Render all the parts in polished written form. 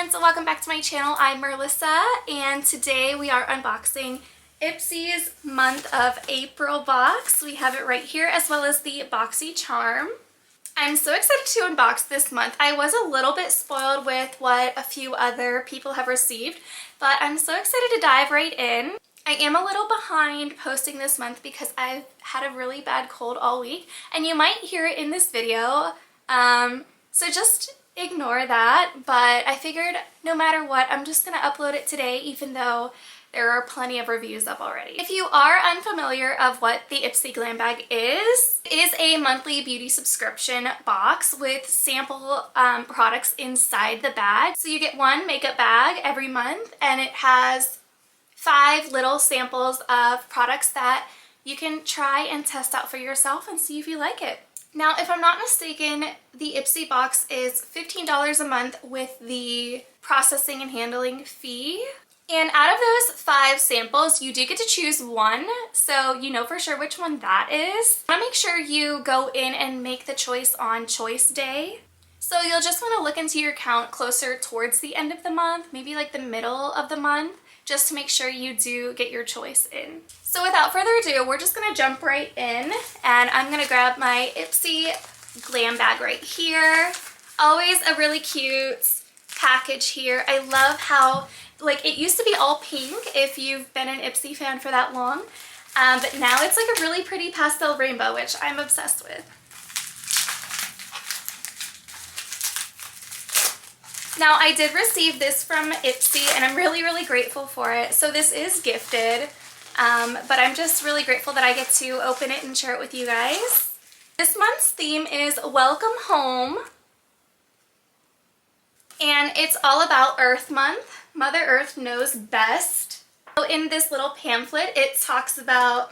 friends, welcome back to my channel. I'm Melissa and today we are unboxing Ipsy's month of April box. We have it right here as well as the Boxycharm. I'm so excited to unbox this month. I was a little bit spoiled with what a few other people have received, but I'm so excited to dive right in. I am a little behind posting this month because I've had a really bad cold all week and you might hear it in this video. So just ignore that, but I figured no matter what, I'm just gonna upload it today even though there are plenty of reviews up already. If you are unfamiliar of what the Ipsy Glam Bag is, it is a monthly beauty subscription box with sample products inside the bag. So you get one makeup bag every month and it has 5 little samples of products that you can try and test out for yourself and see if you like it. Now, if I'm not mistaken, the Ipsy box is $15 a month with the processing and handling fee. And out of those 5 samples, you do get to choose one, so you know for sure which one that is. I want to make sure you go in and make the choice on choice day. So you'll just want to look into your account closer towards the end of the month, maybe like the middle of the month, just to make sure you do get your choice in. So without further ado, we're just gonna jump right in and I'm gonna grab my Ipsy Glam Bag right here. Always a really cute package here. I love how, like, it used to be all pink if you've been an Ipsy fan for that long, but now it's like a really pretty pastel rainbow, which I'm obsessed with. Now, I did receive this from Ipsy and I'm really grateful for it. So this is gifted, but I'm just really grateful that I get to open it and share it with you guys. This month's theme is Welcome Home, and it's all about Earth Month. Mother Earth knows best. So in this little pamphlet, it talks about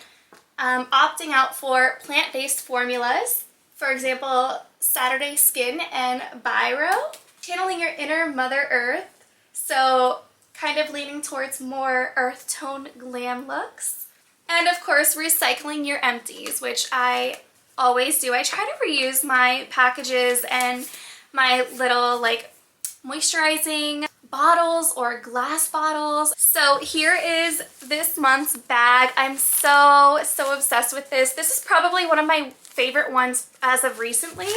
opting out for plant-based formulas. For example, Saturday Skin and Biro. Channeling your inner Mother Earth, so kind of leaning towards more earth tone glam looks. And of course, recycling your empties, which I always do. I try to reuse my packages and my little like moisturizing bottles or glass bottles. So here is this month's bag. I'm so obsessed with this. This is probably one of my favorite ones as of recently.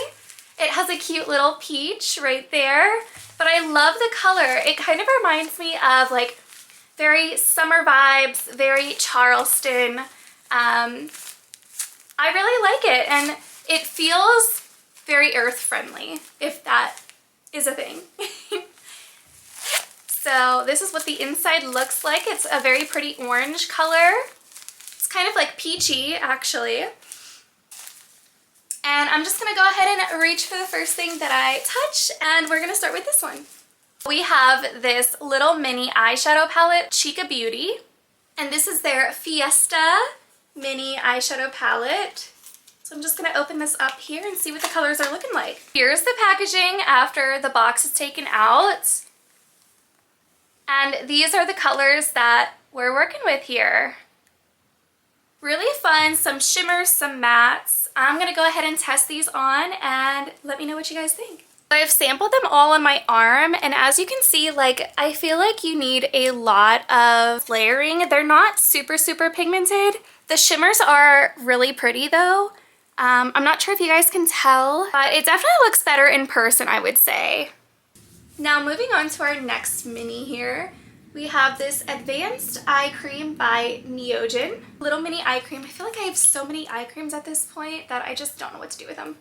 It has a cute little peach right there, but I love the color. It kind of reminds me of like very summer vibes, very Charleston. I really like it and it feels very earth friendly, if that is a thing. So this is what the inside looks like. It's a very pretty orange color. It's kind of like peachy actually. And I'm just gonna go ahead and reach for the first thing that I touch, and we're gonna start with this one. We have this little mini eyeshadow palette, Chica Beauty, and this is their Fiesta mini eyeshadow palette. So I'm just gonna open this up here and see what the colors are looking like. Here's the packaging after the box is taken out. And these are the colors that we're working with here. Really fun, some shimmers, some mattes. I'm gonna go ahead and test these on and let me know what you guys think. I've sampled them all on my arm, and as you can see, like, I feel like you need a lot of layering. They're not super pigmented. The shimmers are really pretty though. I'm not sure if you guys can tell, but it definitely looks better in person, I would say. Now moving on to our next mini here. We have this Advanced Eye Cream by Neogen. Little mini eye cream. I feel like I have so many eye creams at this point that I just don't know what to do with them.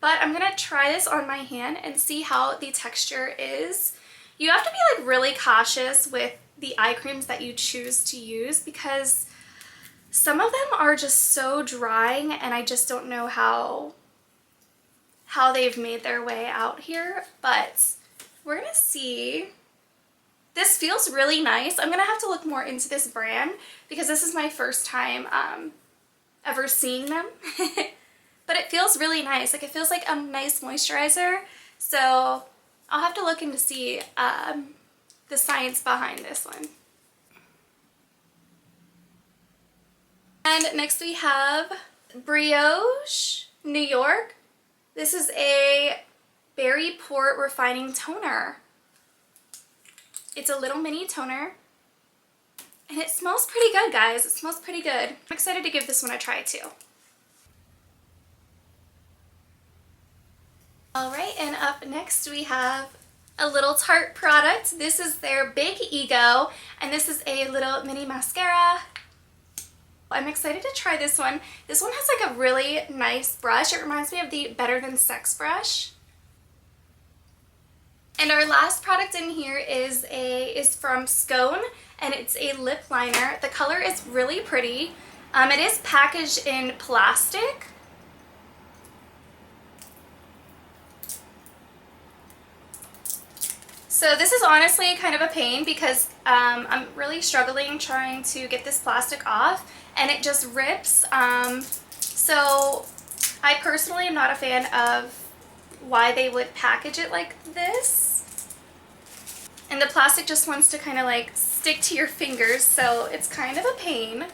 But I'm gonna try this on my hand and see how the texture is. You have to be like really cautious with the eye creams that you choose to use because some of them are just so drying and I just don't know how they've made their way out here. But we're gonna see. This feels really nice. I'm gonna have to look more into this brand because this is my first time ever seeing them. But it feels really nice. Like, it feels like a nice moisturizer. So I'll have to look into see the science behind this one. And next we have Brioche New York. This is a Berry Pore Refining Toner. It's a little mini toner. And it smells pretty good, guys. It smells pretty good. I'm excited to give this one a try too. Alright, and up next we have a little Tarte product. This is their Big Ego, and this is a little mini mascara. I'm excited to try this one. This one has like a really nice brush. It reminds me of the Better Than Sex brush. And our last product in here is from Scone, and it's a lip liner. The color is really pretty. It is packaged in plastic. So this is honestly kind of a pain because I'm really struggling trying to get this plastic off, and it just rips. So I personally am not a fan of why they would package it like this. And the plastic just wants to kind of like stick to your fingers, so it's kind of a pain.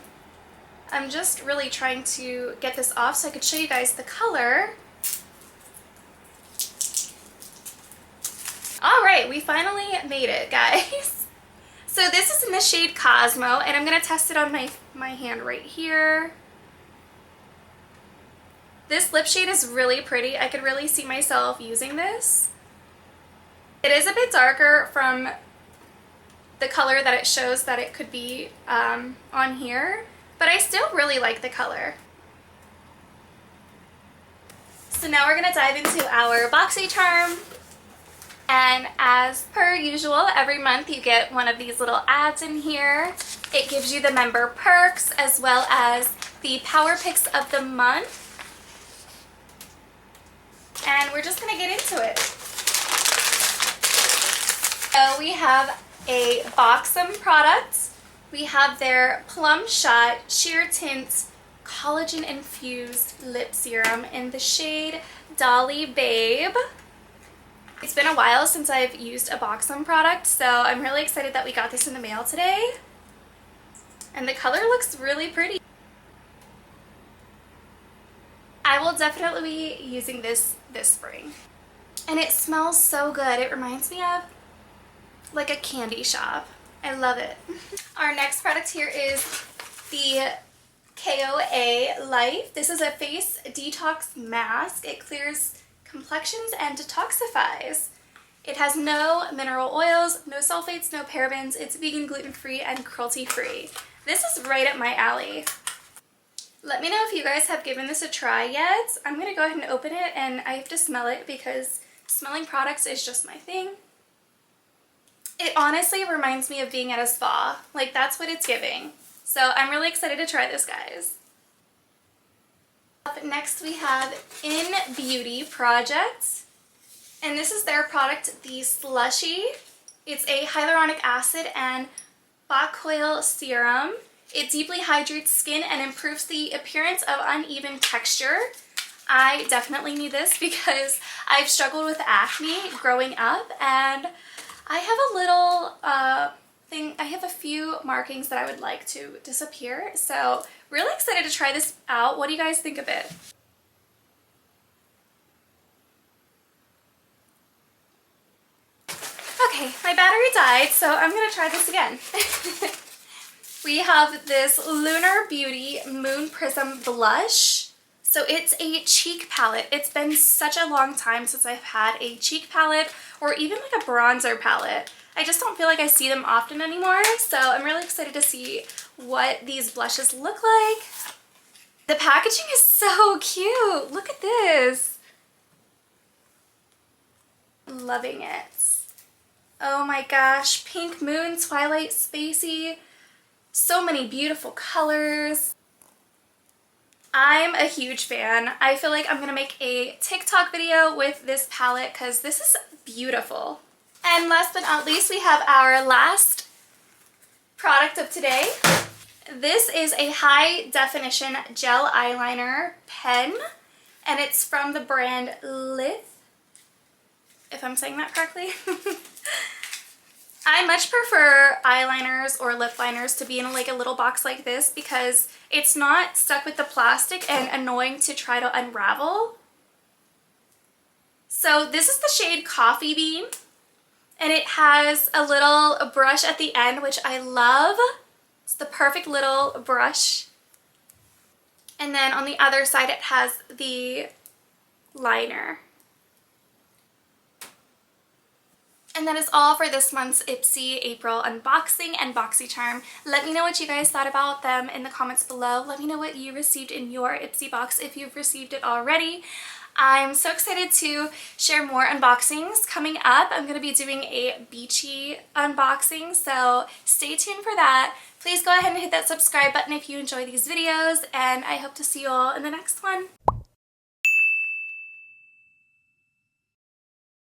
I'm just really trying to get this off so I could show you guys the color. Alright, we finally made it, guys. So this is in the shade Cosmo, and I'm going to test it on my hand right here. This lip shade is really pretty. I could really see myself using this. It is a bit darker from the color that it shows that it could be on here, but I still really like the color. So now we're going to dive into our Boxycharm. And as per usual, every month you get one of these little ads in here. It gives you the member perks as well as the power picks of the month. And we're just going to get into it. So we have a Boxycharm product. We have their Plum Shot Sheer Tint Collagen Infused Lip Serum in the shade Dolly Babe. It's been a while since I've used a Boxycharm product, so I'm really excited that we got this in the mail today. And the color looks really pretty. I will definitely be using this spring. And it smells so good. It reminds me of like a candy shop. I love it. Our next product here is the KOA Life. This is a face detox mask. It clears complexions and detoxifies. It has no mineral oils, no sulfates, no parabens. It's vegan, gluten-free, and cruelty-free. This is right up my alley. Let me know if you guys have given this a try yet. I'm going to go ahead and open it, and I have to smell it because smelling products is just my thing. It honestly reminds me of being at a spa. Like, that's what it's giving. So I'm really excited to try this, guys. Up next we have In Beauty Project. And this is their product, the Slushy. It's a hyaluronic acid and bok oil serum. It deeply hydrates skin and improves the appearance of uneven texture. I definitely need this because I've struggled with acne growing up, and I have a little I have a few markings that I would like to disappear. So really excited to try this out. What do you guys think of it? Okay, my battery died, so I'm gonna try this again. We have this Lunar Beauty Moon Prism Blush. So it's a cheek palette. It's been such a long time since I've had a cheek palette or even like a bronzer palette. I just don't feel like I see them often anymore, so I'm really excited to see what these blushes look like. The packaging is so cute. Look at this. Loving it. Oh my gosh, Pink Moon, Twilight Spacey. So many beautiful colors. I'm a huge fan. I feel like I'm gonna make a TikTok video with this palette because this is beautiful. And last but not least, we have our last product of today. This is a high definition gel eyeliner pen, and it's from the brand Lith, if I'm saying that correctly. I much prefer eyeliners or lip liners to be in like a little box like this because it's not stuck with the plastic and annoying to try to unravel. So this is the shade Coffee Bean. And it has a little brush at the end, which I love. It's the perfect little brush. And then on the other side it has the liner. And that is all for this month's Ipsy April unboxing and Boxycharm. Let me know what you guys thought about them in the comments below. Let me know what you received in your Ipsy box if you've received it already. I'm so excited to share more unboxings coming up. I'm going to be doing a beachy unboxing, so stay tuned for that. Please go ahead and hit that subscribe button if you enjoy these videos, and I hope to see you all in the next one.